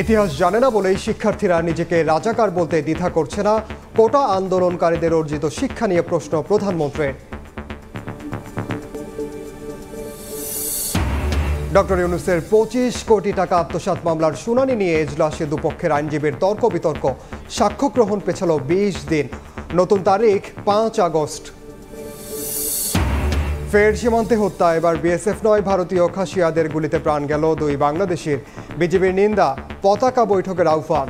ইতিহাস জানে না বলেই শিক্ষার্থীরা নিজেকে রাজাকার বলতে দ্বিধা করছে না। কোটা আন্দোলনকারীদের অর্জিত শিক্ষা নিয়ে প্রশ্ন প্রধানমন্ত্রীর। ডক্টর ইউনূসের 25 কোটি টাকা আত্মসাৎ মামলার শুনানি নিয়ে এজলাসে দুপক্ষের আইনজীবীর তর্ক বিতর্ক। সাক্ষ্য গ্রহণ পেছাল 20 দিন। নতুন তারিখ 5 আগস্ট। ফের সীমান্তে হত্যা, এবার বিএসএফ নয় ভারতীয় খাসিয়াদের গুলিতে প্রাণ গেল 2 বাংলাদেশির। বিজিবির নিন্দা, পতাকা বৈঠকের আহ্বান।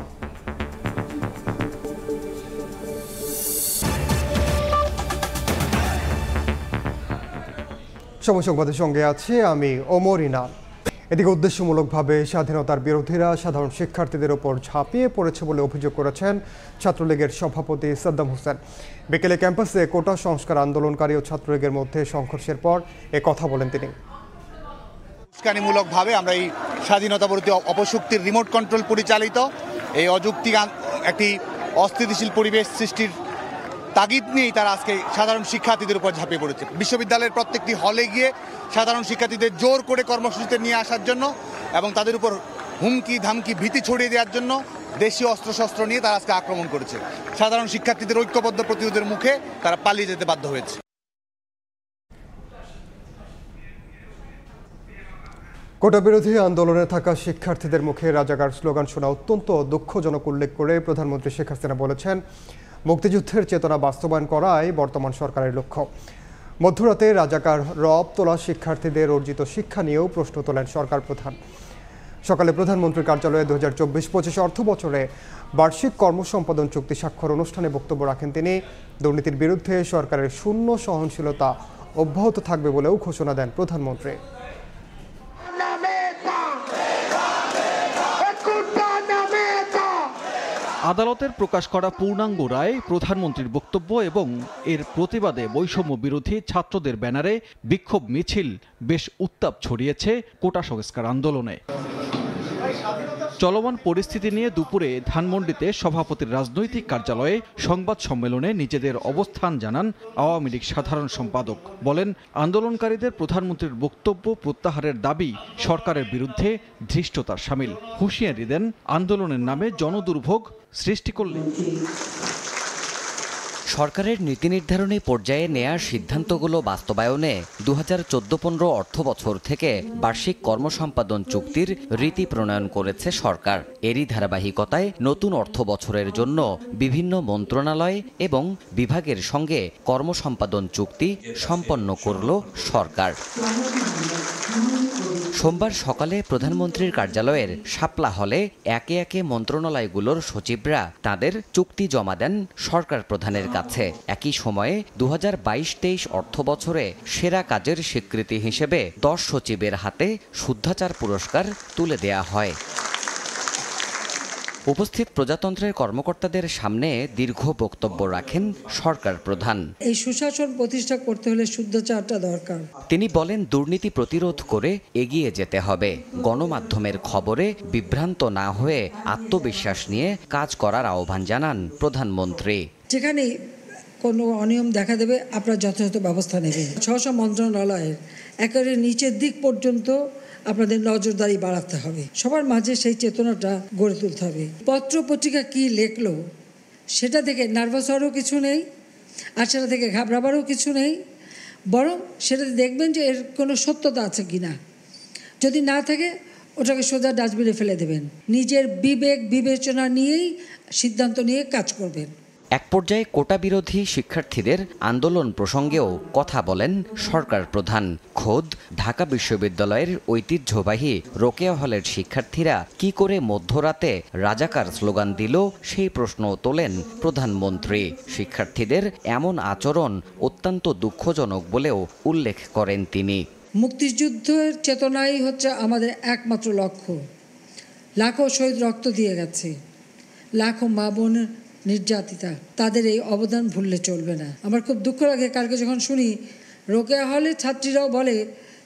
সময় সংবাদের সঙ্গে আছে আমি ওমর ইনাম। এদিকে উদ্দেশ্যমূলকভাবে স্বাধীনতার বিরোধীরা সাধারণ শিক্ষার্থীদের ওপর ঝাঁপিয়ে পড়েছে বলে অভিযোগ করেছেন ছাত্রলীগের সভাপতি সাদ্দাম হোসেন। বিকেলে ক্যাম্পাসে কোটা সংস্কার আন্দোলনকারী ও ছাত্রলীগের মধ্যে সংঘর্ষের পর কথা বলেন তিনি। উস্কানিমূলকভাবে আমরা এই স্বাধীনতা বিরোধী অপশক্তির রিমোট কন্ট্রোল পরিচালিত এই অযৌক্তিক একটি অস্থিতিশীল পরিবেশ সৃষ্টির তাগিদ নিয়েই তারা আজকে সাধারণ শিক্ষার্থীদের উপর ঝাঁপিয়ে পড়েছে। বিশ্ববিদ্যালয়ের প্রত্যেকটি হলে গিয়ে সাধারণ শিক্ষার্থীদের জোর করে কর্মসূচিতে নিয়ে আসার জন্য এবং তাদের উপর হুমকি ধামকি ভীতি ছড়িয়ে দেওয়ার জন্য দেশীয় অস্ত্রশস্ত্র নিয়ে তারা আজকে আক্রমণ করেছে। সাধারণ শিক্ষার্থীদের ঐক্যবদ্ধ প্রতিরোধের মুখে তারা পালিয়ে যেতে বাধ্য হয়েছে। কোটা বিরোধী আন্দোলনে থাকা শিক্ষার্থীদের মুখে রাজাকার স্লোগান শোনা অত্যন্ত দুঃখজনক উল্লেখ করে প্রধানমন্ত্রী শেখ হাসিনা বলেছেন, মুক্তিযুদ্ধের চেতনা বাস্তবায়ন করাই বর্তমান সরকারের লক্ষ্য। মধ্যরাতে রাজাকার রব তোলা শিক্ষার্থীদের অর্জিত শিক্ষা নিয়েও প্রশ্ন তোলেন সরকার প্রধান। সকালে প্রধানমন্ত্রীর কার্যালয়ে 2024-25 অর্থ বছরে বার্ষিক কর্মসম্পাদন চুক্তি স্বাক্ষর অনুষ্ঠানে বক্তব্য রাখেন তিনি। দুর্নীতির বিরুদ্ধে সরকারের শূন্য সহনশীলতা অব্যাহত থাকবে বলেও ঘোষণা দেন প্রধানমন্ত্রী। আদালতের প্রকাশ করা পূর্ণাঙ্গ রায়, প্রধানমন্ত্রীর বক্তব্য এবং এর প্রতিবাদে বৈষম্য বিরোধী ছাত্রদের ব্যানারে বিক্ষোভ মিছিল বেশ উত্তাপ ছড়িয়েছে কোটা সংস্কার আন্দোলনে। চলমান পরিস্থিতি নিয়ে দুপুরে ধানমন্ডিতে সভাপতির রাজনৈতিক কার্যালয়ে সংবাদ সম্মেলনে নিজেদের অবস্থান জানান আওয়ামী লীগ সাধারণ সম্পাদক। বলেন, আন্দোলনকারীদের প্রধানমন্ত্রীর বক্তব্য প্রত্যাহারের দাবি সরকারের বিরুদ্ধে ধৃষ্টতার শামিল। হুঁশিয়ারি দেন, আন্দোলনের নামে জনদুর্ভোগ সৃষ্টি করলে সরকারের নীতি নির্ধারণী পর্যায়ে নেয়ার সিদ্ধান্তগুলো বাস্তবায়নে 2014-15 অর্থ বছর থেকে বার্ষিক কর্মসম্পাদন চুক্তির রীতি প্রণয়ন করেছে সরকার। এরই ধারাবাহিকতায় নতুন অর্থ বছরের জন্য বিভিন্ন মন্ত্রণালয় এবং বিভাগের সঙ্গে কর্মসম্পাদন চুক্তি সম্পন্ন করল সরকার। সোমবার সকালে প্রধানমন্ত্রীর কার্যালয়ের শাপলা হলে একে একে মন্ত্রণালয়গুলোর সচিবরা তাদের চুক্তি জমা দেন সরকার প্রধানের কাছে। একই সময়ে 2022-23 অর্থ বছরে সেরা কাজের স্বীকৃতি হিসেবে 10 সচিবের হাতে শুদ্ধাচার পুরস্কার তুলে দেয়া হয়। উপস্থিত প্রজাতন্ত্রের কর্মকর্তাদের সামনে দীর্ঘ বক্তব্য রাখেন সরকার প্রধান। এই সুশাসন প্রতিষ্ঠা করতে হলে শুদ্ধাচারটা দরকার। তিনি বলেন, দুর্নীতি প্রতিরোধ করে এগিয়ে যেতে হবে। গণমাধ্যমের খবরে বিভ্রান্ত না হয়ে আত্মবিশ্বাস নিয়ে কাজ করার আহ্বান জানান প্রধানমন্ত্রী। যেখানে কোনো অনিয়ম দেখা দেবে আপনারা যথাযথ ব্যবস্থা নেবেন। 600 মন্ত্রণালয়ের একেবারে নিচের দিক পর্যন্ত আপনাদের নজরদারি বাড়াতে হবে। সবার মাঝে সেই চেতনাটা গড়ে তুলতে হবে। পত্র পত্রিকা কি লেখলো সেটা থেকে নার্ভাস হওয়ারও কিছু নেই, আর সেটা থেকে ঘাবড়াবারও কিছু নেই। বরং সেটাতে দেখবেন যে এর কোনো সত্যতা আছে কি না। যদি না থাকে ওটাকে সোজা ডাস্টবিনে ফেলে দেবেন। নিজের বিবেক বিবেচনা নিয়েই সিদ্ধান্ত নিয়ে কাজ করবেন। এক পর্যায়ে কোটা বিরোধী শিক্ষার্থীদের আন্দোলন প্রসঙ্গেও কথা বলেন সরকার প্রধান। খোদ ঢাকা বিশ্ববিদ্যালয়ের ঐতিহ্যবাহী রোকেয়া হলের শিক্ষার্থীরা কি করে মধ্যরাতে রাজাকার স্লোগান দিল সেই প্রশ্নও তোলেন প্রধানমন্ত্রী। শিক্ষার্থীদের এমন আচরণ অত্যন্ত দুঃখজনক বলেও উল্লেখ করেন তিনি। মুক্তিযুদ্ধের চেতনাই হচ্ছে আমাদের একমাত্র লক্ষ্য। লাখো শহীদ রক্ত দিয়ে গেছে, লাখো মা বোন নির্যাতিতা, তাদের এই অবদান ভুললে চলবে না। আমার খুব দুঃখ লাগে কালকে যখন শুনি রোকেয়া হলের ছাত্রীরাও বলে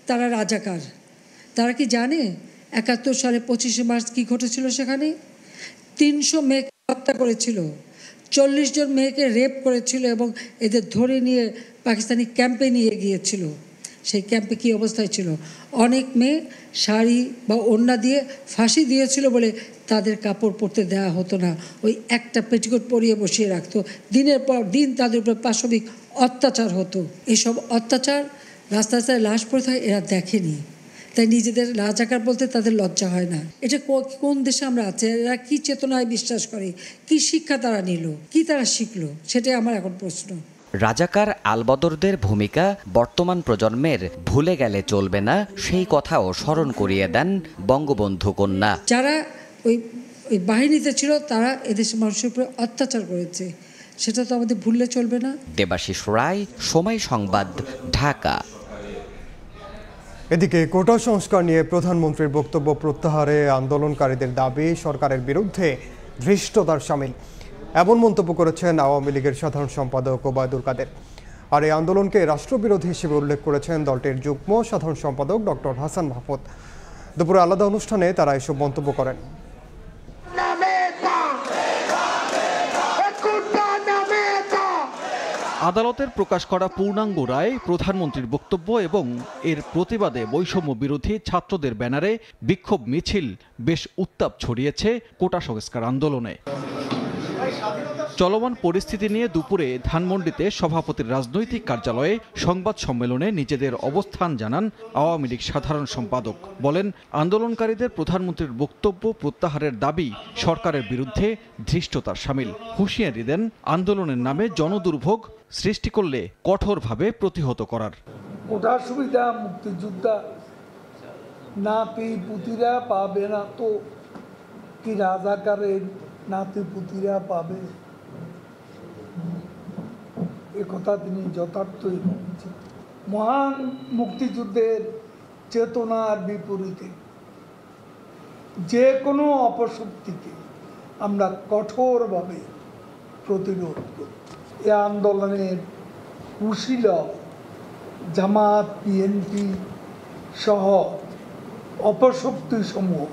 তারা রাজাকার। তারা কি জানে 71 সালে 25শে মার্চ কী ঘটেছিল? সেখানে 300 মেয়েকে হত্যা করেছিল, 40 জন মেয়েকে রেপ করেছিল এবং এদের ধরে নিয়ে পাকিস্তানি ক্যাম্পে নিয়ে গিয়েছিল। সেই ক্যাম্পে কী অবস্থায় ছিল। অনেক মেয়ে শাড়ি বা ওড়না দিয়ে ফাঁসি দিয়েছিল বলে তাদের কাপড় পরতে দেওয়া হতো না, ওই একটা পেটিকোট পরিয়ে বসিয়ে রাখতো। দিনের পর দিন তাদের উপর পাশবিক অত্যাচার হতো। এসব অত্যাচার রাস্তায় লাশ পড়ে থাকে এরা দেখেনি, তাই নিজেদের রাজাকার বলতে তাদের লজ্জা হয় না। এটা কোন দেশে আমরা আছি? এরা কি চেতনায় বিশ্বাস করে, কি শিক্ষা তারা নিল, কি তারা শিখলো, সেটাই আমার এখন প্রশ্ন। রাজাকার আলবদরদের ভূমিকা বর্তমান প্রজন্মের ভুলে গেলে চলবে না, সেই কথাও স্মরণ করিয়ে দেন বঙ্গবন্ধু কন্যা। যারা ওই বাহিনীতে ছিল তারা এদেশের মানুষের উপরে অত্যাচার করেছে, সেটা তো আমাদের ভুললে চলবে না। দেবাশিস রায়, সময় সংবাদ, ঢাকা। এদিকে কোটা সংস্কার নিয়ে প্রধানমন্ত্রীর বক্তব্য প্রত্যাহারে আন্দোলনকারীদের দাবি সরকারের বিরুদ্ধে ধৃষ্টতার শামিল, এমন মন্তব্য করেছেন আওয়ামী লীগের সাধারণ সম্পাদক ওবায়দুল কাদের। আর এই আন্দোলনকে রাষ্ট্রবিরোধী হিসেবে উল্লেখ করেছেন দলটির যুগ্ম সাধারণ সম্পাদক ডক্টর হাসান মাহমুদ। দুপুরে আলাদা অনুষ্ঠানে তারা এসব মন্তব্য করেন। আদালতের প্রকাশ করা পূর্ণাঙ্গ রায়, প্রধানমন্ত্রীর বক্তব্য এবং এর প্রতিবাদে বৈষম্য বিরোধী ছাত্রদের ব্যানারে বিক্ষোভ মিছিল বেশ উত্তাপ ছড়িয়েছে কোটা সংস্কার আন্দোলনে। চলমান পরিস্থিতি নিয়ে দুপুরে ধানমন্ডিতে সভাপতির রাজনৈতিক কার্যালয়ে সংবাদ সম্মেলনে নিজেদের অবস্থান জানান আওয়ামী লীগ সাধারণ সম্পাদক। বলেন, আন্দোলনকারীদের প্রধানমন্ত্রীর বক্তব্য প্রত্যাহারের দাবি সরকারের বিরুদ্ধে ধৃষ্টতার শামিল। হুঁশিয়ারি দেন আন্দোলনের নামে জনদুর্ভোগ সৃষ্টি করলে কঠোরভাবে প্রতিহত করার। কোটা সুবিধা মুক্তিযোদ্ধা নাতি পুতিরা পাবে না তো কি রাজাকারের নাতি পুতিরা পাবে? একথা তিনি যথার্থই বলেছেন। মহান মুক্তিযুদ্ধের চেতনার বিপরীতে যে কোনো অপশক্তিকে আমরা কঠোরভাবে প্রতিরোধ করি। এ আন্দোলনের কুশীলব জামাত, বিএনপি সহ অপশক্তিসমূহ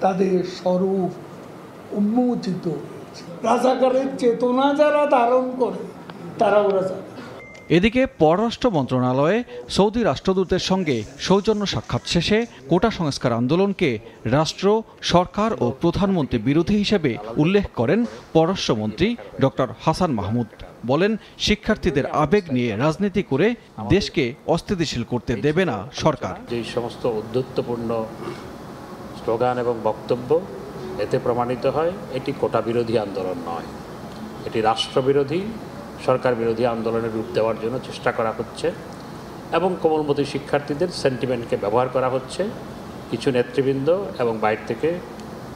তাদের স্বরূপ উন্মোচিত হয়েছে। রাজাকারের চেতনা যারা ধারণ করে তারা ওরা জানে। এদিকে পররাষ্ট্র মন্ত্রণালয়ে সৌদি রাষ্ট্রদূতের সঙ্গে সৌজন্য সাক্ষাৎ শেষে কোটা সংস্কার আন্দোলনকে রাষ্ট্র, সরকার ও প্রধানমন্ত্রী বিরোধী হিসেবে উল্লেখ করেন পররাষ্ট্রমন্ত্রী ডক্টর হাসান মাহমুদ। বলেন, শিক্ষার্থীদের আবেগ নিয়ে রাজনীতি করে দেশকে অস্থিতিশীল করতে দেবে না সরকার। যে সমস্ত উদ্ধত্তপূর্ণ স্লোগান এবং বক্তব্য, এতে প্রমাণিত হয় এটি কোটা বিরোধী আন্দোলন নয়, এটি রাষ্ট্রবিরোধী, সরকার বিরোধী আন্দোলনের রূপ দেওয়ার জন্য চেষ্টা করা হচ্ছে এবং কোমলমতি শিক্ষার্থীদের সেন্টিমেন্টকে ব্যবহার করা হচ্ছে। কিছু নেতৃবৃন্দ এবং বাইরে থেকে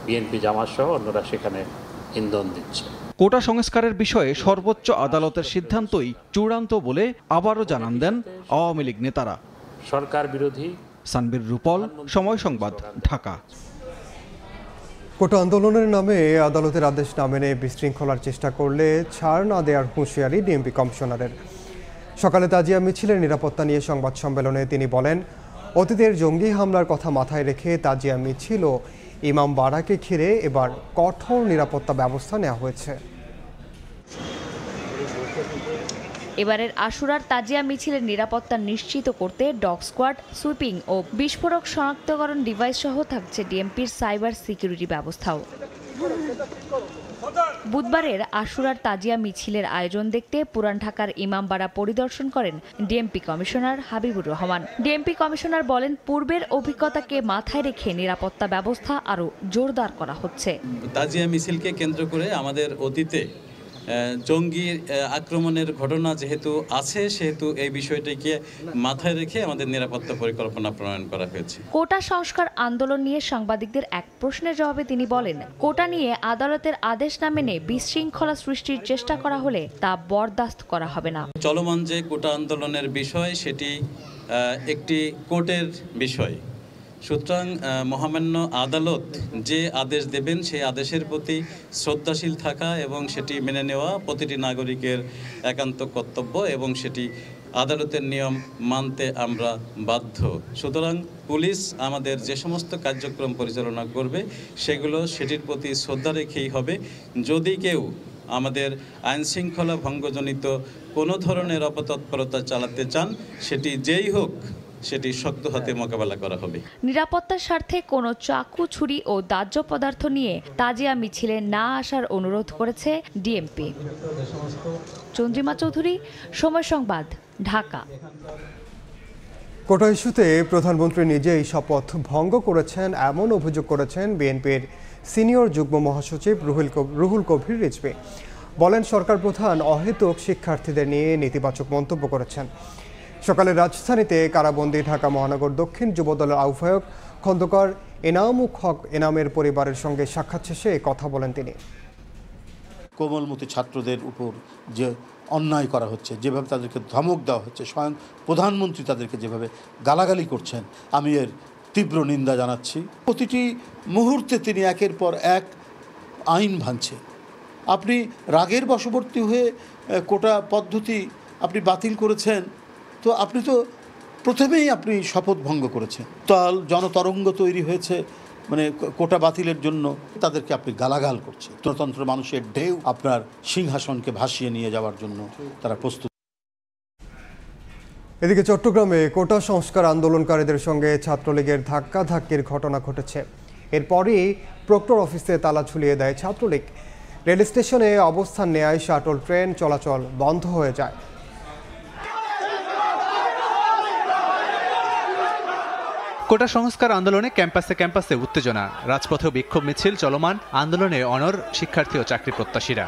বিএনপি, জামাত সহ অন্যরা সেখানে ইন্ধন দিচ্ছে। কোটা সংস্কারের বিষয়ে সর্বোচ্চ আদালতের সিদ্ধান্তই চূড়ান্ত বলে আবারও জানান দেন আওয়ামী লীগ নেতারা। সরকার বিরোধী। সানবীর রূপল, সময় সংবাদ, ঢাকা। কোটা আন্দোলনের নামে আদালতের আদেশ না মেনে বিশৃঙ্খলার চেষ্টা করলে ছাড় না দেওয়ার হুঁশিয়ারি ডিএমপি কমিশনারের। সকালে তাজিয়া মিছিলের নিরাপত্তা নিয়ে সংবাদ সম্মেলনে তিনি বলেন, অতীতের জঙ্গি হামলার কথা মাথায় রেখে তাজিয়া মিছিল ও ইমাম বাড়াকে ঘিরে এবার কঠোর নিরাপত্তা ব্যবস্থা নেওয়া হয়েছে। এবারের আশুরার তাজিয়া মিছিলের নিরাপত্তা নিশ্চিত করতে ডগ স্কোয়াড, সুইপিং ও বিস্ফোরক শনাক্তকরণ ডিভাইস সহ থাকছে ডিএমপির সাইবার সিকিউরিটি ব্যবস্থাও। বুধবারের আশুরার তাজিয়া মিছিলের আয়োজন দেখতে পুরান ঢাকার ইমামবাড়া পরিদর্শন করেন DMP commissioner Habibur Rahman. DMP commissioner বলেন, পূর্বের অভিজ্ঞতাকে মাথায় রেখে নিরাপত্তা ব্যবস্থা আরও জোরদার করা হচ্ছে। তাজিয়া মিছিলকে কেন্দ্র করে আমাদের অতীতে জঙ্গি আক্রমণের ঘটনা যেহেতু আছে, সেহেতু এই বিষয়টিকে মাথায় রেখে আমাদের নিরাপত্তা পরিকল্পনা প্রণয়ন করা হয়েছে। কোটা সংস্কার আন্দোলন নিয়ে সাংবাদিকদের এক প্রশ্নের জবাবে তিনি বলেন, কোটা নিয়ে আদালতের আদেশ না মেনে বিশৃঙ্খলা সৃষ্টির চেষ্টা করা হলে তা বরদাস্ত করা হবে না। চলমান যে কোটা আন্দোলনের বিষয়, সেটি একটি কোর্টের বিষয়। সুতরাং মহামান্য আদালত যে আদেশ দেবেন সেই আদেশের প্রতি শ্রদ্ধাশীল থাকা এবং সেটি মেনে নেওয়া প্রতিটি নাগরিকের একান্ত কর্তব্য এবং সেটি আদালতের নিয়ম মানতে আমরা বাধ্য। সুতরাং পুলিশ আমাদের যে সমস্ত কার্যক্রম পরিচালনা করবে সেগুলো সেটির প্রতি শ্রদ্ধা রেখেই হবে। যদি কেউ আমাদের আইন শৃঙ্খলা ভঙ্গজনিত কোনো ধরনের অপতৎপরতা চালাতে চান, সেটি যেই হোক সেটি শক্ত হাতে মোকাবেলা করা হবে। নিরাপত্তার স্বার্থে কোনো চাকু, ছুরি ও দাহ্য পদার্থ নিয়ে তাজিয়া মিছিলে না আসার অনুরোধ করেছে ডিএমপি। চন্দ্রিমা চৌধুরী, সময় সংবাদ, ঢাকা। কোটা ইস্যুতে প্রধানমন্ত্রী নিজেই শপথ ভঙ্গ করেছেন এমন অভিযোগ করেছেন বিএনপির সিনিয়র যুগ্ম মহাসচিব রুহুল কবির রিজভী। বলেন, সরকার প্রধান অহেতুক শিক্ষার্থীদের নিয়ে নেতিবাচক মন্তব্য করেছেন। সকালে রাজধানীতে কারাবন্দী ঢাকা মহানগর দক্ষিণ যুবদলের আহ্বায়ক খন্দকার এনামুল হক এনামের পরিবারের সঙ্গে সাক্ষাৎ শেষে কথা বলেন তিনি। কোমলমতি ছাত্রদের উপর যে অন্যায় করা হচ্ছে, যেভাবে তাদেরকে ধমক দেওয়া হচ্ছে, স্বয়ং প্রধানমন্ত্রী তাদেরকে যেভাবে গালাগালি করছেন, আমি এর তীব্র নিন্দা জানাচ্ছি। প্রতিটি মুহূর্তে তিনি একের পর এক আইন ভাঙছে। আপনি রাগের বশবর্তী হয়ে কোটা পদ্ধতি আপনি বাতিল করেছেন, তো আপনি তো প্রথমেই আপনি শপথ ভঙ্গ করেছেন। জনতরঙ্গ তৈরি হয়েছে মানে কোটা বাতিলের জন্য, তাদেরকে আপনি গালাগাল করছেন। গণতন্ত্র মানুষের ঢেউ আপনার সিংহাসনকে ভাসিয়ে নিয়ে যাওয়ার জন্য তারা প্রস্তুত। এদিকে চট্টগ্রামে কোটা সংস্কার আন্দোলনকারীদের সঙ্গে ছাত্রলীগের ধাক্কাধাক্কির ঘটনা ঘটেছে। এরপরই প্রক্টর অফিসে তালা ঝুলিয়ে দেয় ছাত্রলীগ। রেল স্টেশনে অবস্থান নেয় শাটল ট্রেন চলাচল বন্ধ হয়ে যায়। কোটা সংস্কার আন্দোলনে ক্যাম্পাসে উত্তেজনা, রাজপথে বিক্ষোভ মিছিল চলমান, আন্দোলনে অনড় শিক্ষার্থী ও চাকরি প্রত্যাশীরা।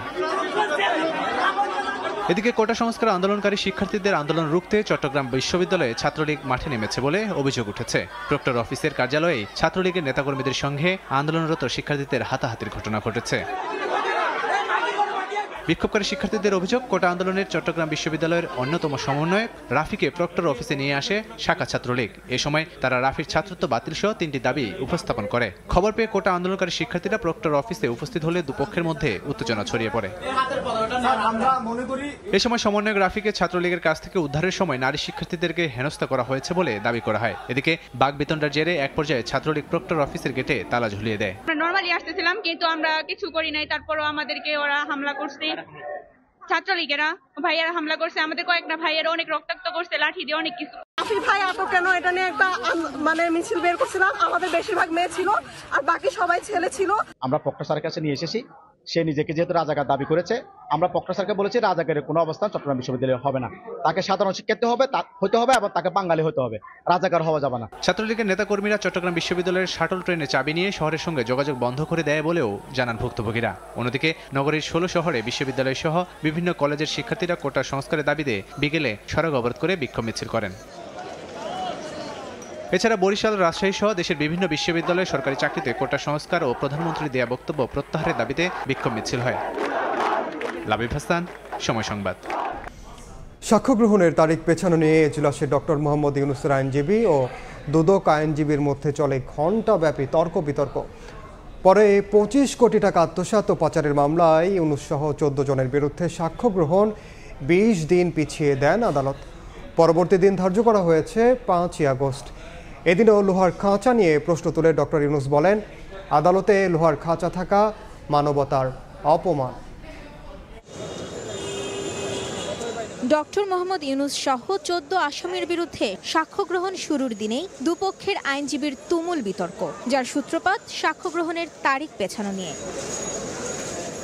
এদিকে কোটা সংস্কার আন্দোলনকারী শিক্ষার্থীদের আন্দোলন রুখতে চট্টগ্রাম বিশ্ববিদ্যালয়ে ছাত্রলীগ মাঠে নেমেছে বলে অভিযোগ উঠেছে। প্রক্টর অফিসের কার্যালয়ে ছাত্রলীগের নেতাকর্মীদের সঙ্গে আন্দোলনরত শিক্ষার্থীদের হাতাহাতির ঘটনা ঘটেছে। বিক্ষোভকারী শিক্ষার্থীদের অভিযোগ, কোটা আন্দোলনের চট্টগ্রাম বিশ্ববিদ্যালয়ের অন্যতম সমন্বয়ক রাফিকে প্রক্টর অফিসে নিয়ে আসে শাখা ছাত্রলীগ। এ সময় তারা রাফির ছাত্রত্ব বাতিল সহ 3টি দাবি উপস্থাপন করে। খবর পেয়ে কোটা আন্দোলনকারী শিক্ষার্থীরা প্রক্টর অফিসে উপস্থিত হলে দুপক্ষের মধ্যে উত্তেজনা ছড়িয়ে পড়ে। এ সময় সমন্বয়ক রাফিকে ছাত্রলীগের কাছ থেকে উদ্ধারের সময় নারী শিক্ষার্থীদেরকে হেনস্থা করা হয়েছে বলে দাবি করা হয়। এদিকে বাকবিতণ্ডার জেরে এক পর্যায়ে ছাত্রলীগ প্রক্টর অফিসের গেটে তালা ঝুলিয়ে দেয়। নরমালি আসতেছিলাম, কিন্তু আমরা কিছু করি নাই, তারপরও আমাদেরকে ওরা হামলা করছে। ছাত্রলীগেরা ভাইয়ারা হামলা করছে, আমাদের কয়েকটা ভাইয়েরা অনেক রক্তাক্ত করছে, লাঠি দিয়ে অনেক কিছু। রাফি ভাই আটক কেন, এটা নিয়ে একটা মিছিল বের করছিলাম। আমাদের বেশিরভাগ মেয়ে ছিল আর বাকি সবাই ছেলে ছিল। আমরা প্রক্টর স্যারের কাছে নিয়ে এসেছি। সে নিজেকে যেহেতু রাজাকার দাবি করেছে, আমরা প্রক্টর স্যারকে বলেছি রাজাকারের কোনো অবস্থান চট্টগ্রাম বিশ্ববিদ্যালয়ে হবে না। তাকে সাধারণ শিক্ষার্থী হতে হবে এবং তাকে বাঙালি হতে হবে, রাজাকার হওয়া যাবে না। ছাত্রলীগের নেতাকর্মীরা চট্টগ্রাম বিশ্ববিদ্যালয়ের শাটল ট্রেনে চাবি নিয়ে শহরের সঙ্গে যোগাযোগ বন্ধ করে দেয় বলেও জানান ভুক্তভোগীরা। অন্যদিকে নগরীর 16 শহরে বিশ্ববিদ্যালয় সহ বিভিন্ন কলেজের শিক্ষার্থীরা কোটা সংস্কারের দাবিতে বিকেলে সড়ক অবরোধ করে বিক্ষোভ মিছিল করেন। এছাড়া বরিশাল, রাজশাহী সহ দেশের বিভিন্ন বিশ্ববিদ্যালয়ে সরকারি চাকরিতে কোটা সংস্কার ও প্রধানমন্ত্রীর দেয়া বক্তব্য প্রত্যাহারের দাবিতে বিক্ষোভ মিছিল হয়। লাবিব হাসান, সময় সংবাদ। সাক্ষ্য গ্রহণের তারিখ পেছানো নিয়ে এজলাসে ডক্টর মোহাম্মদ ইউনূসের আইনজীবী ও দুদক আইনজীবীর মধ্যে চলে ঘণ্টাব্যাপী তর্ক বিতর্ক। পরে 25 কোটি টাকা আত্মসাৎ ও পাচারের মামলায় ইউনূস সহ 14 জনের বিরুদ্ধে সাক্ষ্য গ্রহণ 20 দিন পিছিয়ে দেন আদালত। পরবর্তী দিন ধার্য করা হয়েছে 5ই আগস্ট। এদিনও লোহার খাঁচা নিয়ে প্রশ্ন তুলে ডক্টর ইউনূস বলেন, আদালতে লোহার খাঁচা থাকা মানবতার অপমান। ডক্টর মোহাম্মদ ইউনূস সহ 14 আসামির বিরুদ্ধে সাক্ষ্য গ্রহণ শুরুর দিনেই দুপক্ষের আইনজীবীর তুমুল বিতর্ক, যার সূত্রপাত সাক্ষ্য গ্রহণের তারিখ পেছানো নিয়ে।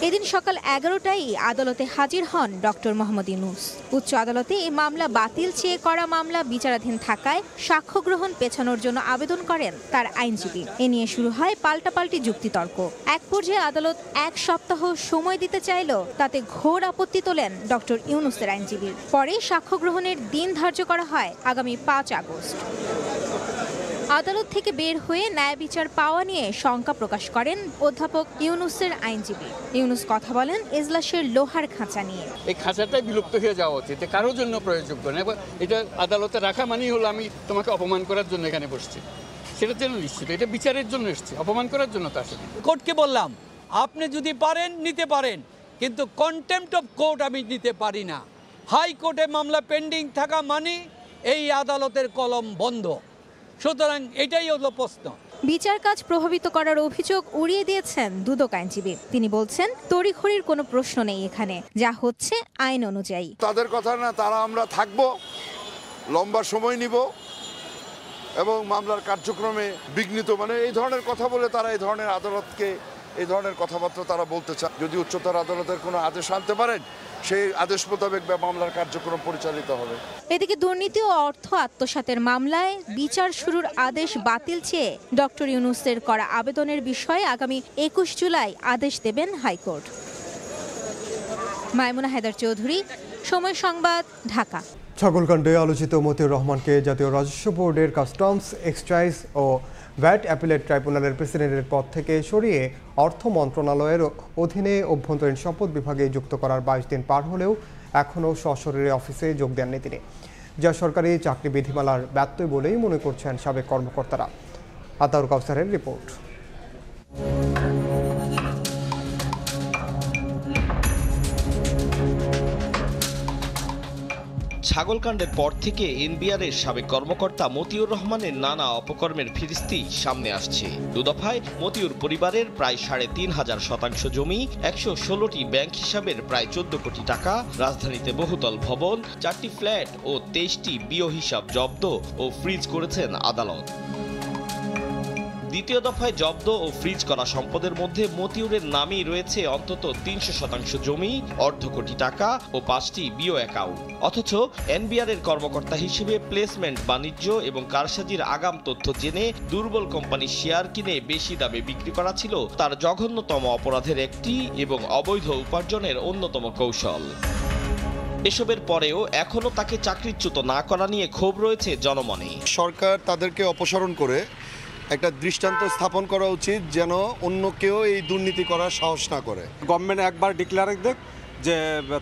এদিন সকাল 11টায় আদালতে হাজির হন ডক্টর মোহাম্মদ ইউনূস। উচ্চ আদালতে এই মামলা বাতিল চেয়ে করা মামলা বিচারাধীন থাকায় সাক্ষ্য গ্রহণ পেছানোর জন্য আবেদন করেন তার আইনজীবী। এ নিয়ে শুরু হয় পাল্টাপাল্টি যুক্তিতর্ক। এক পর্যায়ে আদালত 1 সপ্তাহ সময় দিতে চাইলেও তাতে ঘোর আপত্তি তোলেন ডক্টর ইউনূসের আইনজীবী। পরে সাক্ষ্য গ্রহণের দিন ধার্য করা হয় আগামী 5 আগস্ট। আদালত থেকে বের হয়ে ন্যায় বিচার পাওয়া নিয়ে শঙ্কা প্রকাশ করেন অধ্যাপক ইউনূসের আইনজীবী। ইউনূস কথা বলেন এজলাসের লোহার খাঁচা নিয়ে। এই খাঁচাটাই বিলুপ্ত হয়ে যাওয়া উচিত, কারোর জন্য প্রয়োজযোগ্য না। এটা আদালতে রাখা মানেই হলো আমি তোমাকে অপমান করার জন্য এখানে বসছি, সেটার জন্য নিশ্চিত এটা বিচারের জন্য এসেছি, অপমান করার জন্য তা আসলে। কোর্টকে বললাম আপনি যদি পারেন নিতে পারেন, কিন্তু কন্টেম্পট অফ কোর্ট আমি নিতে পারি না। হাইকোর্টে মামলা পেন্ডিং থাকা মানে এই আদালতের কলম বন্ধ। সুতরাং এটাই হলো প্রশ্ন। বিচার কাজ প্রভাবিত করার অভিযোগ উড়িয়ে দিয়েছেন দুদক আইনজীবী। তিনি বলছেন, তড়িঘড়ির কোনো প্রশ্ন নেই এখানে, যা হচ্ছে আইন অনুযায়ী। তাদের কথা না, তারা আমরা থাকবো, লম্বা সময় নিব এবং মামলার কার্যক্রমে বিঘ্নিত এই ধরনের কথা বলে তারা এই ধরনের আদালতকে এই ধরনের কথাবার্তা তারা বলতে চায়। যদি উচ্চতর আদালতের কোনো আদেশ আনতে পারেন, সেই আদেশ মোতাবেক মামলার কার্যক্রম পরিচালিত হবে। এদিকে দুর্নীতি ও অর্থ আত্মসাতের মামলায় বিচার শুরুর আদেশ বাতিল চেয়ে ডক্টর ইউনূসের করা আবেদনের বিষয়ে আগামী 21 জুলাই আদেশ দেবেন হাইকোর্ট। মাইমুনা হায়দার চৌধুরী, সময় সংবাদ, ঢাকা। ছাগলকাণ্ডে আলোচিত মতিউর রহমানকে জাতীয় রাজস্ব বোর্ডের কাস্টমস, এক্সাইজ ও ভ্যাট অ্যাপিলেট ট্রাইব্যুনালের প্রেসিডেন্টের পদ থেকে সরিয়ে অর্থ মন্ত্রণালয়ের অধীনে অভ্যন্তরীণ সম্পদ বিভাগে যুক্ত করার 22 দিন পার হলেও এখনও সশরীরে অফিসে যোগ দেননি তিনি, যা সরকারি চাকরি বিধিমালার ব্যত্যয় বলেই মনে করছেন সাবেক কর্মকর্তারা। আতাউর কাউসারের রিপোর্ট। ছাগলকাণ্ডের পর থেকে এনবিআরের সাবেক কর্মকর্তা মতিউর রহমানের নানা অপকর্মের ফিরিস্তি সামনে আসছে। দুদফায় মতিউর পরিবারের প্রায় ৩৫০০ শতাংশ জমি, ১১৬টি ব্যাংক হিসাবের প্রায় ১৪ কোটি টাকা, রাজধানীতে বহুতল ভবন, 4টি ফ্ল্যাট ও 23টি বিও হিসাব জব্দ ও ফ্রিজ করেছেন আদালত। দ্বিতীয় দফায় জব্দ ও ফ্রিজ করা সম্পদের মধ্যে মতিউরের নামেই রয়েছে অন্তত ৩০০ জমি, অর্ধ কোটি টাকা ও 5টি বিও অ্যাকাউন্ট। অথচ এনবিআরের কর্মকর্তা হিসেবে প্লেসমেন্ট, বাণিজ্য এবং কারসাজির আগাম তথ্য জেনে দুর্বল কোম্পানির শেয়ার কিনে বেশি দামে বিক্রি করা ছিল তার জঘন্যতম অপরাধের একটি এবং অবৈধ উপার্জনের অন্যতম কৌশল। এসবের পরেও এখনও তাকে চাকরিচ্যুত না করা নিয়ে ক্ষোভ রয়েছে জনমনে। সরকার তাদেরকে অপসারণ করে একটা দৃষ্টান্ত স্থাপন করা উচিত, যেন অন্য কেউ এই দুর্নীতি করার সাহস না করে। গভর্নমেন্ট একবার ডিক্লেয়ার দেখ যে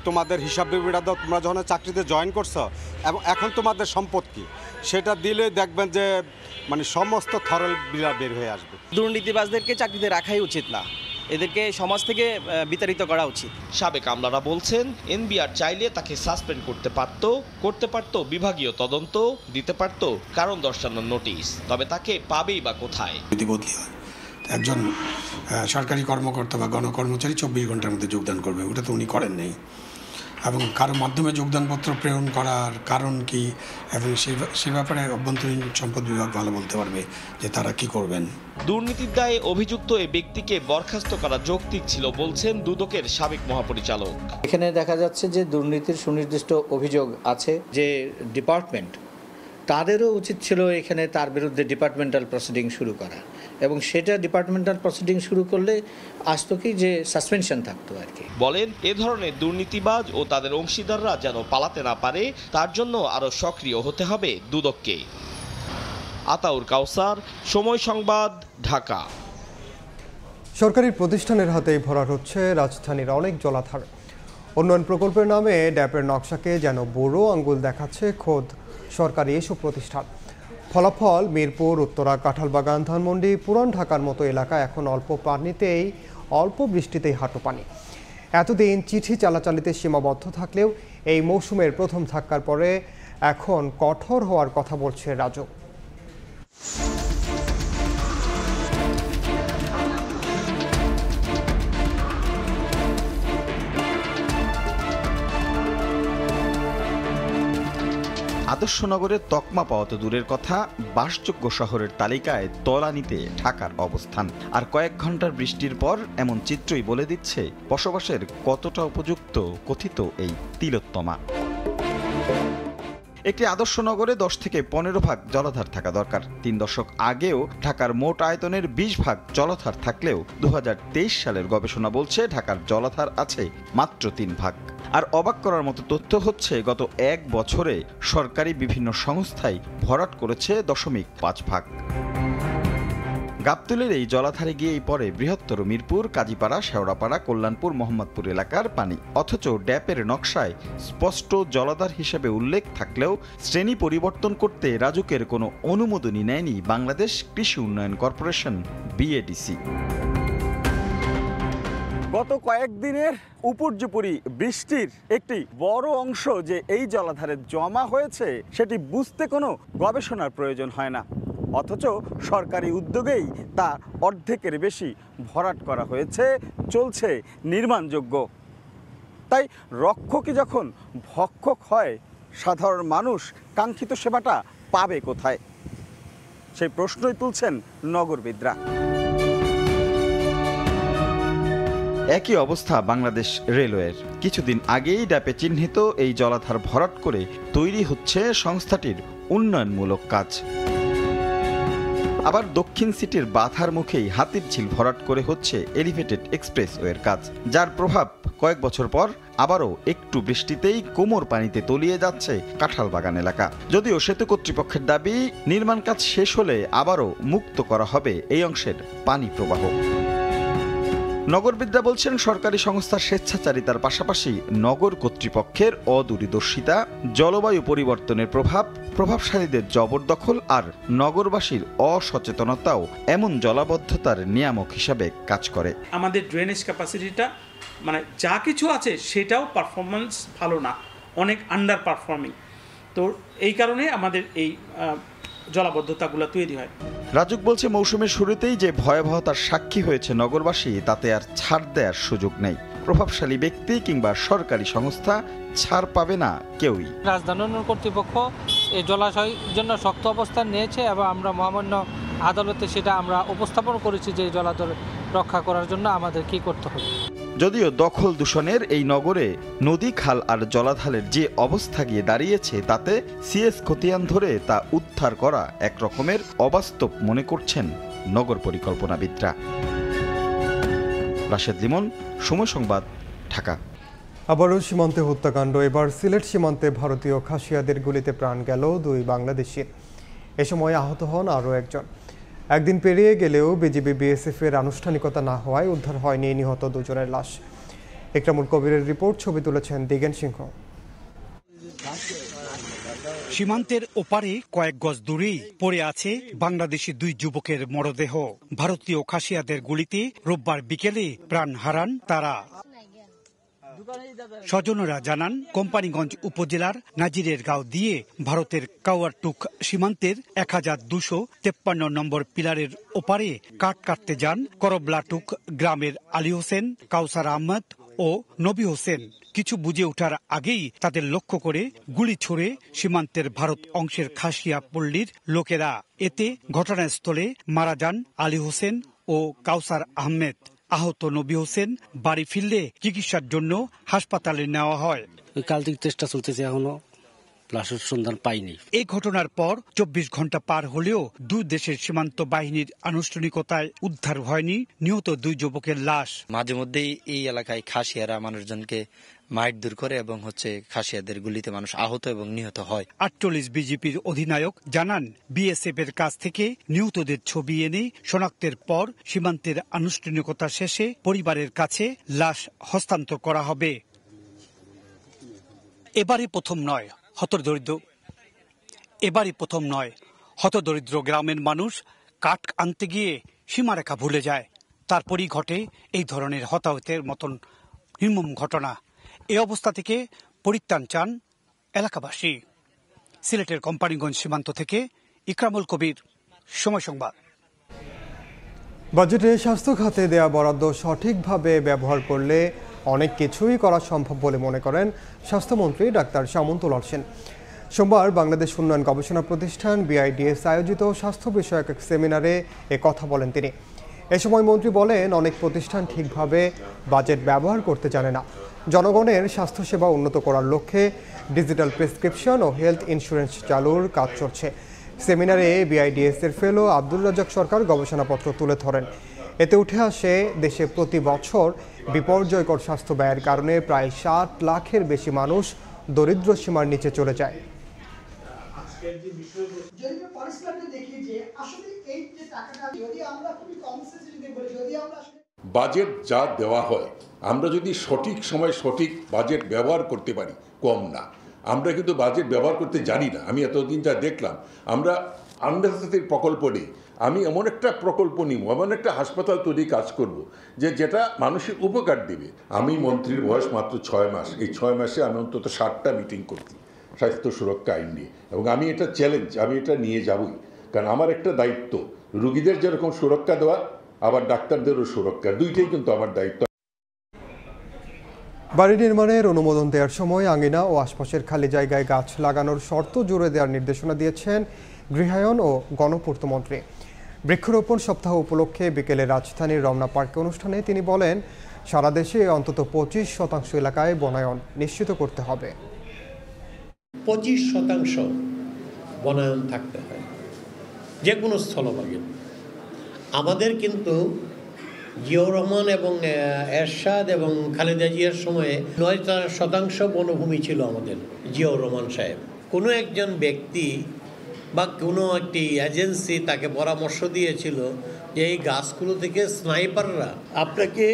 তোমাদের হিসাব বিবরণী দাও, তোমরা যখন চাকরিতে জয়েন করছো এবং এখন তোমাদের সম্পদ কি, সেটা দিলে দেখবেন যে সমস্ত থরল বের হয়ে আসবে। দুর্নীতিবাজদেরকে চাকরিতে রাখাই উচিত না, এদেরকে সমাজ থেকে বিতাড়িত করা উচিত। সাবেক আমলারা বলছেন এনবিআর চাইলে তাকে সাসপেন্ড করতে পারত বিভাগীয় তদন্ত, দিতে পারত কারণ দর্শানোর নোটিশ, তবে তাকে পাবেই বা কোথায়? যদি বদলি হয়, একজন সরকারি কর্মকর্তা বা গণকর্মচারী 24 ঘন্টার মধ্যে যোগদান করবে, ওটা তো উনি করেন নাই। এবং কারো মাধ্যমে যোগদানপত্র প্রেরণ করার কারণ কি এবং সে ব্যাপারে অভ্যন্তরীণ সম্পদ বিভাগ ভালো বলতে পারবে যে তারা কি করবেন। দুর্নীতির দায়ে অভিযুক্ত এই ব্যক্তিকে বরখাস্ত করা যৌক্তিক ছিল বলছেন দুদকের সাবেক মহাপরিচালক। এখানে দেখা যাচ্ছে যে দুর্নীতির সুনির্দিষ্ট অভিযোগ আছে, যে ডিপার্টমেন্ট তাদেরও উচিত ছিল এখানে তার বিরুদ্ধে ডিপার্টমেন্টাল প্রসিডিং শুরু করা, এবং সেটা ডিপার্টমেন্টাল প্রসিডিং শুরু করলে আসতো কি যে সাসপেনশন থাকতো আর কি। বলেন এ ধরনের দুর্নীতিবাজ ও তাদের অংশীদাররা যেন পালাতে না পারে, তার জন্য আরও সক্রিয় হতে হবে দুদককে। আতাউর কাউসার, সময় সংবাদ, ঢাকা। সরকারি প্রতিষ্ঠানের হাতেই ভরাট হচ্ছে রাজধানীর অনেক জলাধার। উন্নয়ন প্রকল্পের নামে ড্যাপের নকশাকে যেন বড় আঙ্গুল দেখাচ্ছে খোদ সরকারি এসব প্রতিষ্ঠান। ফলাফল মিরপুর, উত্তরা, কাঁঠালবাগান, ধানমন্ডি, পুরান ঢাকার মতো এলাকা এখন অল্প বৃষ্টিতেই হাঁটু পানি। এতদিন চিঠি চালাচালিতে সীমাবদ্ধ থাকলেও এই মৌসুমের প্রথম ধাক্কার পরে এখন কঠোর হওয়ার কথা বলছে রাজউক। আদর্শনগরের তকমা পাওয়া তো দূরের কথা, বাসযোগ্য শহরের তালিকায় তলানিতে ঢাকার অবস্থান। আর কয়েক ঘন্টার বৃষ্টির পর এমন চিত্রই বলে দিচ্ছে বসবাসের কতটা উপযুক্ত কথিত এই তিলোত্তমা। একটি আদর্শ নগরে 10 থেকে 15 ভাগ জলাধার থাকা দরকার। 3 দশক আগেও ঢাকার মোট আয়তনের 20 ভাগ জলাধার থাকলেও 2023 সালের গবেষণা বলছে ঢাকার জলাধার আছে মাত্র 3 ভাগ। আর অবাক করার মতো তথ্য হচ্ছে গত 1 বছরে সরকারি বিভিন্ন সংস্থাই ভরাট করেছে 0.5 ভাগ। গাবতলীর এই জলাধারে গিয়েই পড়ে বৃহত্তর মিরপুর, কাজীপাড়া, শেওড়াপাড়া, কল্যাণপুর, মোহাম্মদপুর এলাকার পানি। অথচ ড্যাপের নকশায় স্পষ্ট জলাধার হিসেবে উল্লেখ থাকলেও শ্রেণী পরিবর্তন করতে রাজুকের কোনো অনুমোদনই নেয়নি বাংলাদেশ কৃষি উন্নয়ন কর্পোরেশন, বিএডিসি। গত কয়েকদিনের উপর্যুপরি বৃষ্টির একটি বড় অংশ যে এই জলাধারে জমা হয়েছে সেটি বুঝতে কোনো গবেষণার প্রয়োজন হয় না। অথচ সরকারি উদ্যোগেই তা অর্ধেকের বেশি ভরাট করা হয়েছে, চলছে নির্মাণযোগ্য। তাই রক্ষকই যখন ভক্ষক হয়, সাধারণ মানুষ কাঙ্ক্ষিত সেবাটা পাবে কোথায়? সেই প্রশ্নই তুলছেন নগরবিদরা। একই অবস্থা বাংলাদেশ রেলওয়ের। কিছুদিন আগেই ড্যাপে চিহ্নিত এই জলাধার ভরাট করে তৈরি হচ্ছে সংস্থাটির উন্নয়নমূলক কাজ। আবার দক্ষিণ সিটির বাধার মুখেই হাতির ঝিল ভরাট করে হচ্ছে এলিভেটেড এক্সপ্রেসওয়ের কাজ, যার প্রভাব কয়েক বছর পর আবারও একটু বৃষ্টিতেই কোমর পানিতে তলিয়ে যাচ্ছে কাঁঠালবাগান এলাকা। যদিও সেতু কর্তৃপক্ষের দাবি, নির্মাণ কাজ শেষ হলে আবারও মুক্ত করা হবে এই অংশের পানি প্রবাহ। নগরবিদরা বলছেন, সরকারি সংস্থার স্বেচ্ছাচারিতার পাশাপাশি নগর কর্তৃপক্ষের অদূরদর্শিতা, জলবায়ু পরিবর্তনের প্রভাবশালীদের জবরদখল আর নগরবাসীর অসচেতনতাও এমন জলাবদ্ধতার নিয়ামক হিসাবে কাজ করে। আমাদের ড্রেনেজ ক্যাপাসিটিটা মানে যা কিছু আছে সেটাও পারফরমেন্স ভালো না, অনেক আন্ডার পারফর্মিং। তো এই কারণে আমাদের এই জলাবদ্ধতাগুলো তৈরি হয়। রাজুক বলছে, মৌসুমের শুরুতেই যে ভয়াবহতার সাক্ষী হয়েছে নগরবাসী, তাতে আর ছাড় দেওয়ার সুযোগ নেই। প্রভাবশালী ব্যক্তি কিংবা সরকারি সংস্থা ছাড় পাবে না কেউই। রাজধানী উন্নয়ন কর্তৃপক্ষ এই জলাশয়ের জন্য শক্ত অবস্থান নিয়েছে এবং আমরা মহামান্য আদালতে সেটা আমরা উপস্থাপন করেছি যে জলাধার রক্ষা করার জন্য আমাদের কি করতে হবে। যদিও দখল দূষণের এই নগরে নদী, খাল আর জলাধারের যে অবস্থা গিয়ে দাঁড়িয়েছে, তাতে সিএস খতিয়ান ধরে তা উদ্ধার করা এক রকমের অবাস্তব মনে করছেন নগর পরিকল্পনাবিদরা। রাশেদ লিমন, সময় সংবাদ, ঢাকা। আবারও সীমান্তে হত্যাকাণ্ড। এবার সিলেট সীমান্তে ভারতীয় খাসিয়াদের গুলিতে প্রাণ গেল 2 বাংলাদেশির। এ সময় আহত হন আরও একজন। একদিন পেরিয়ে গেলেও বিজিবি বিএসএফ এর আনুষ্ঠানিকতা না হওয়ায় উদ্ধার হয়নি নিহত 2 জনের লাশ। ইকরামুল কবিরের রিপোর্ট, ছবি তুলেছেন দিগেন সিংহ। সীমান্তের ওপারে কয়েক গজ দূরেই পড়ে আছে বাংলাদেশি 2 যুবকের মরদেহ। ভারতীয় খাসিয়াদের গুলিতে রোববার বিকেলে প্রাণ হারান তারা। স্বজনরা জানান, কোম্পানিগঞ্জ উপজেলার নাজিরের গাঁও দিয়ে ভারতের কাওয়ারটুক সীমান্তের 1253 নম্বর পিলারের ওপারে কাঠ কাটতে যান করবলাটুক গ্রামের আলী হোসেন, কাউসার আহমদ ও নবী হোসেন। কিছু বুঝে ওঠার আগেই তাদের লক্ষ্য করে গুলি ছুড়ে সীমান্তের ভারত অংশের খাসিয়া পল্লীর লোকেরা। এতে ঘটনাস্থলে মারা যান আলী হোসেন ও কাউসার আহমেদ। আহত নবী হোসেন বাড়ি ফিরলে চিকিৎসার জন্য হাসপাতালে নেওয়া হয়। কাল থেকে চেষ্টা চলতেছে, এখনো লাশের সন্ধান পাইনি। এই ঘটনার পর 24 ঘন্টা পার হলেও 2 দেশের সীমান্ত বাহিনীর আনুষ্ঠানিকতায় উদ্ধার হয়নি নিহত 2 যুবকের লাশ। মাঝে মধ্যেই এই এলাকায় খাসিয়ারা মানুষজনকে মারধর করে এবং খাসিয়াদের গুলিতে মানুষ আহত এবং নিহত হয়। 48 বিজেপির অধিনায়ক জানান, বিএসএফ এর কাছ থেকে নিহতদের ছবি এনে শনাক্তের পর সীমান্তের আনুষ্ঠানিকতা শেষে পরিবারের কাছে লাশ হস্তান্তর করা হবে। এবারই প্রথম নয় হতদরিদ্র গ্রামের মানুষ কাঠ আনতে গিয়ে সীমারেখা ভুলে যায়। তারপরই ঘটে এই ধরনের হতাহতের মতন নির্মম ঘটনা। এই অবস্থা থেকে পরিত্রাণ চান এলাকাবাসী। সিলেটের কোম্পানিগঞ্জ সীমান্ত থেকে ইকরামুল কবির, সময় সংবাদ। বাজেটে স্বাস্থ্য খাতে দেয়া বরাদ্দ সঠিকভাবে ব্যবহার করলে অনেক কিছুই করা সম্ভব বলে মনে করেন স্বাস্থ্যমন্ত্রী ডাক্তার সামন্তলাল হোসেন। সোমবার বাংলাদেশ উন্নয়ন গবেষণা প্রতিষ্ঠান বিআইডিএস আয়োজিত স্বাস্থ্য বিষয়ক এক সেমিনারে এ কথা বলেন তিনি। এ সময় মন্ত্রী বলেন, অনেক প্রতিষ্ঠান ঠিকভাবে বাজেট ব্যবহার করতে জানে না। জনগণের স্বাস্থ্যসেবা উন্নত করার লক্ষ্যে ডিজিটাল প্রেসক্রিপশন ও হেলথ ইন্স্যুরেন্স চালুর কাজ চলছে। সেমিনারে বিআইডিএস এর ফেলো আব্দুল রাজ্জাক সরকার গবেষণাপত্র তুলে ধরেন। এতে উঠে আসে, দেশে প্রতি বছর বিপর্যয়কর স্বাস্থ্য ব্যয়ের কারণে প্রায় 7 লাখের বেশি মানুষ দরিদ্র সীমার নিচে চলে যায়। বাজেট যা দেওয়া হয়, আমরা যদি সঠিক সময় সঠিক বাজেট ব্যবহার করতে পারি, কম না। আমরা কিন্তু বাজেট ব্যবহার করতে জানি না। আমি এতদিন যা দেখলাম, আমরা আন্ডারস্ট্যান্ডিং প্রকল্প নেই। আমি এমন একটা প্রকল্প নিব, এমন একটা হাসপাতাল তৈরি কাজ করব যেটা মানুষের উপকার দেবে। আমি মন্ত্রীর বয়স মাত্র 6 মাস। এই 6 মাসে আমি অন্তত 60টা মিটিং করছি স্বাস্থ্য সুরক্ষা আইন নিয়ে, এবং আমি এটা চ্যালেঞ্জ, আমি এটা নিয়ে যাবই। কারণ আমার একটা দায়িত্ব রুগীদের যেরকম সুরক্ষা দেওয়া, আবার ডাক্তারদেরও সুরক্ষা, দুইটাই কিন্তু আমার দায়িত্ব। বাড়ি নির্মাণের অনুমোদন দেওয়ার সময় আঙিনা ও আশপাশের খালি জায়গায় গাছ লাগানোর শর্ত জুড়ে দেওয়ার নির্দেশনা দিয়েছেন গৃহায়ন ও গণপূর্ত মন্ত্রী। বৃক্ষরোপণ সপ্তাহ উপলক্ষে বিকেলে রাজধানীর রমনা পার্কে অনুষ্ঠানে তিনি বলেন, সারা দেশে অন্তত 25% এলাকায় বনায়ন নিশ্চিত করতে হবে। 25% বনায়ন থাকতে হয় যে কোনো স্থলভাগে। আমাদের কিন্তু জিয়াউর রহমান এবং এরশাদ এবং খালেদা জিয়ার সময়ে 9% বনভূমি ছিল আমাদের। জিয়াউর রহমান সাহেব কোনো একজন ব্যক্তি বা কোনো একটি এজেন্সি তাকে পরামর্শ দিয়েছিল যে এই গাছগুলো থেকে স্নাইপাররা আপনাকে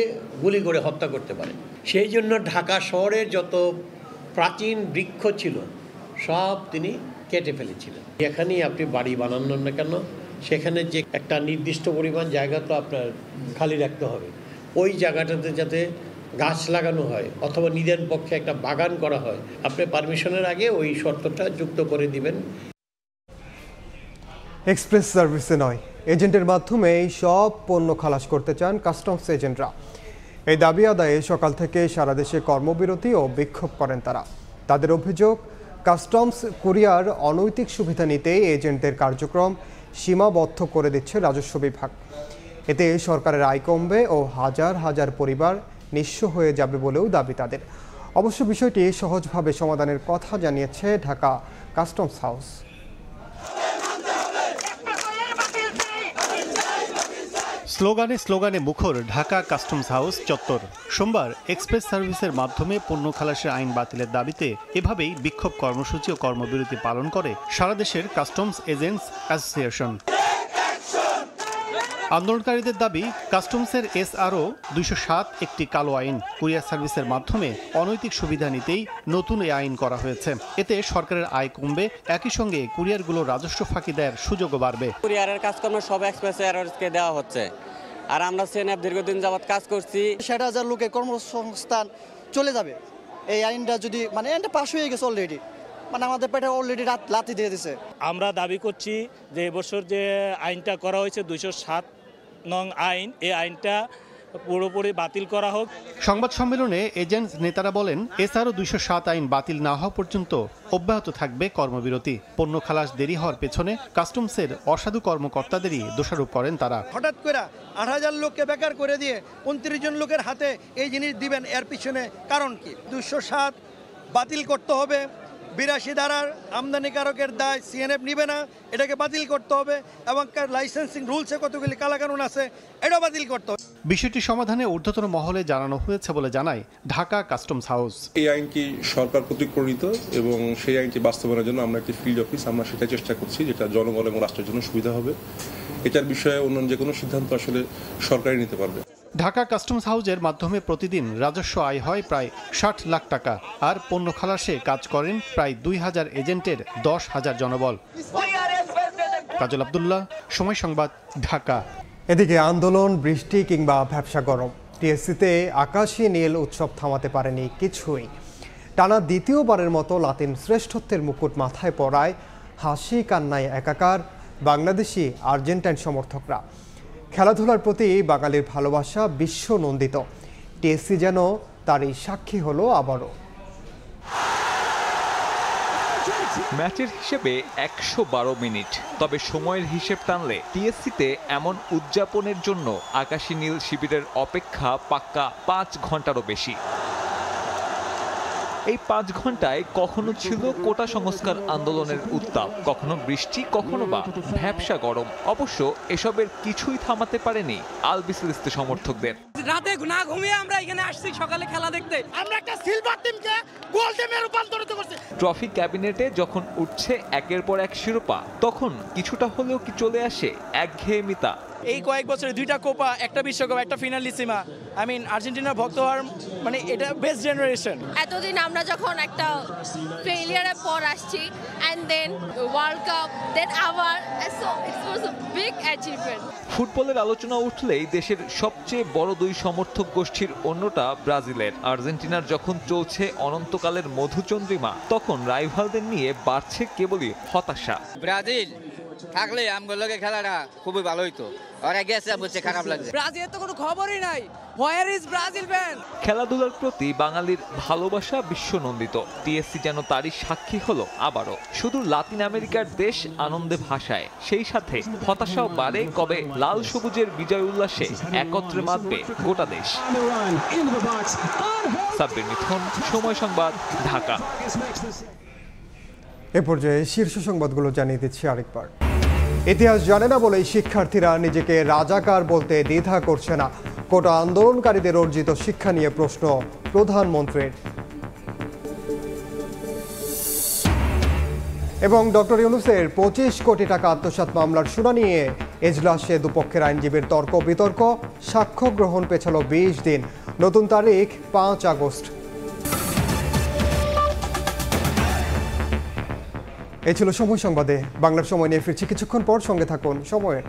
গুলি করে হত্যা করতে পারে। সেই জন্য ঢাকা শহরের যত প্রাচীন বৃক্ষ ছিল সব তিনি কেটে ফেলেছিলেন। যেখানেই আপনি বাড়ি বানান না কেন সেখানে যে একটা নির্দিষ্ট পরিমাণ জায়গা তো আপনার খালি রাখতে হবে, ওই জায়গাটাতে যাতে গাছ লাগানো হয় অথবা নিজের পক্ষে একটা বাগান করা হয়, আপনি পারমিশনের আগে ওই শর্তটা যুক্ত করে দিবেন। এক্সপ্রেস সার্ভিসে নয়, এজেন্টের মাধ্যমে সব পণ্য খালাস করতে চান কাস্টমস এজেন্টরা। এই দাবি আদায়ে সকাল থেকে সারা দেশে কর্মবিরতি ও বিক্ষোভ করেন তারা। তাদের অভিযোগ, কাস্টমস কুরিয়ার অনৈতিক সুবিধা নিতেই এজেন্টদের কার্যক্রম সীমাবদ্ধ করে দিচ্ছে রাজস্ব বিভাগ। এতে সরকারের আয় কমবে ও হাজার হাজার পরিবার নিঃস্ব হয়ে যাবে বলেও দাবি তাদের। অবশ্য বিষয়টি সহজভাবে সমাধানের কথা জানিয়েছে ঢাকা কাস্টমস হাউস। স্লোগানে স্লোগানে মুখর ঢাকা কাস্টমস হাউস চত্বর। সোমবার এক্সপ্রেস সার্ভিসের মাধ্যমে পণ্য খালাসের আইন বাতিলের দাবিতে এভাবেই বিক্ষোভ কর্মসূচি ও কর্মবিরতি পালন করে সারা দেশের কাস্টমস এজেন্টস অ্যাসোসিয়েশন। আন্দোলনকারীদের দাবি, কাস্টমসের SRO 207 একটি কালো আইন। কুরিয়ার সার্ভিসের মাধ্যমে অনৈতিক সুবিধা নিতেই নতুন এই আইন করা হয়েছে। এতে সরকারের আয় কমবে, একই সঙ্গে কুরিয়ারগুলো রাজস্ব ফাঁকি দেওয়ার সুযোগও বাড়বে। কুরিয়ারের কাজকর্ম সব এক্সপ্রেস এয়ারওয়েজকে দেওয়া হচ্ছে, আর আমরা সিএনএফ দীর্ঘদিন যাবৎ কাজ করছি। 60,000 লোকের কর্মসংস্থান চলে যাবে এই আইনটা যদি আইনটা পাস হয়ে গেছে অলরেডি, আমাদের পেটে অলরেডি লাথি দিয়ে দিছে। আমরা দাবি করছি যে এবছর যে আইনটা করা হয়েছে 207 নং আইন, এই আইনটা পুরোপুরি বাতিল করা হোক। সংবাদ সম্মেলনে এজেন্টস নেতারা বলেন, SRO 207 আইন বাতিল না হওয়া পর্যন্ত অব্যাহত থাকবে কর্মবিরতি। পণ্য খালাস দেরি হওয়ার পেছনে কাস্টমসের অসাধু কর্মকর্তাদেরই দোষারোপ করেন তারা। হঠাৎ করে 8,000 লোককে বেকার করে দিয়ে 29 জন লোকের হাতে এই জিনিস দিবেন, এর পিছনে কারণ কি? 207 বাতিল করতে হবে। 82 ধারার আমদানিকারকের দায় সিএনএফ নিবে না, এটাকে বাতিল করতে হবে। এবং লাইসেন্সিং রুলসে কতগুলি কালাকানুন আছে, এটাও বাতিল করতে হবে। বিষয়টি সমাধানে ঊর্ধ্বতন মহলে জানানো হয়েছে বলে জানায় ঢাকা কাস্টমস হাউস। এই আইনটি সরকার কর্তৃক প্রণীত এবং সেই আইনটি বাস্তবায়নের জন্য আমরা একটি ফিল্ড অফিস, আমরা সেটা চেষ্টা করছি, যেটা জনগণ এবং রাষ্ট্রের জন্য সুবিধা হবে। এটার বিষয়ে অন্যান্য যে কোনো সিদ্ধান্ত আসলে সরকারই নিতে পারবে। ঢাকা কাস্টমস হাউসের মাধ্যমে প্রতিদিন রাজস্ব আয় হয় প্রায় 60 লাখ টাকা, আর পণ্য খালাসে কাজ করেন প্রায় 2000 এজেন্টের 10,000 জনবল। কাজল আব্দুল্লাহ, সময় সংবাদ, ঢাকা। এদিকে আন্দোলন, বৃষ্টি কিংবা ভ্যাপসা গরম, টিএসসিতে আকাশী নীল উৎসব থামাতে পারেনি কিছুই। টানা দ্বিতীয়বারের মতো লাতিন শ্রেষ্ঠত্বের মুকুট মাথায় পড়ায় হাসি কান্নায় একাকার বাংলাদেশি আর্জেন্টাইন সমর্থকরা। খেলাধুলার প্রতি বাঙালির ভালোবাসা বিশ্ব নন্দিত। টিএসসি যেন তারই সাক্ষী হলো আবারও। ম্যাচের হিসেবে 112 মিনিট, তবে সময়ের হিসেব টানলে টিএসসিতে এমন উদযাপনের জন্য আকাশী নীল শিবিরের অপেক্ষা পাক্কা 5 ঘন্টারও বেশি। এই 5 ঘন্টায় কখনো ছিল কোটা সংস্কার আন্দোলনের উত্তাপ, কখনো বৃষ্টি, কখনো বা ভ্যাপসা গরম। অবশ্য এসবের কিছুই থামাতে পারেনি আলবিসেলেস্তে সমর্থকদের। রাতে না ঘুমিয়ে আমরা এখানে আসছি সকালে খেলা দেখতে। আমরা একটা সিলভার টিমকে গোল্ড টিমে রূপান্তরিত করছি। ট্রফি ক্যাবিনেটে যখন উঠছে একের পর এক শিরোপা, তখন কিছুটা হলেও কি চলে আসে একঘেয়েমিতা। এই কয়েক বছরে 2টা কোপা, একটা বিশ্বকাপ, একটা ফিনালিসিমা। আর্জেন্টিনার ভক্ত হওয়ার এটা বেস্ট জেনারেশন। এতদিন আমরা যখন একটা ফেলিয়ারের পর আসছি, এন্ড দেন ওয়ার্ল্ড কাপ, দেন আবার, so it was a big achievement. ফুটবলের আলোচনা উঠলেই দেশের সবচেয়ে বড় দুই সমর্থক গোষ্ঠীর অন্যটা ব্রাজিলের। আর্জেন্টিনার যখন চলছে অনন্তকালের মধুচন্দ্রিমা, তখন রাইভালদের নিয়ে বাড়ছে কেবলই হতাশা। ব্রাজিল থাকলে আমগুলোকে খেলাটা খুবই ভালো হইতো। ওরা গেছে বলছে খারাপ লাগছে। ব্রাজিলের তো কোনো খবরই নাই। Where is Brazil fan? খেলাধুলার প্রতি বাঙালির ভালোবাসা বিশ্বনন্দিত। টিএসসি যেন তারই সাক্ষী হলো আবারও। শুধু লাতিন আমেরিকার দেশ আনন্দে ভাসায়, সেই সাথে হতাশাও বাড়ে কবে লাল সবুজের বিজয় উল্লাসে একত্রে মাতবে গোটা দেশ। সাব্বির মিথুন, সময় সংবাদ, ঢাকা। এ পর্যায়ে শীর্ষ সংবাদগুলো জানিয়ে দিচ্ছি আরেকবার। ইতিহাস জানে না বলেই শিক্ষার্থীরা নিজেকে রাজাকার বলতে দ্বিধা করছে না। কোটা আন্দোলনকারীদের অর্জিত শিক্ষা নিয়ে প্রশ্ন প্রধানমন্ত্রীর। এবং ডক্টর ইউনূসের 25 কোটি টাকা আত্মসাৎ মামলার শুনানি নিয়ে এজলাসে দুপক্ষের আইনজীবীর তর্ক বিতর্ক। সাক্ষ্য গ্রহণ পেছালো 20 দিন। নতুন তারিখ 5 আগস্ট। এই ছিল সময় সংবাদে। বাংলার সময় নিয়ে ফিরছি কিছুক্ষণ পর। সঙ্গে থাকুন সময়ের।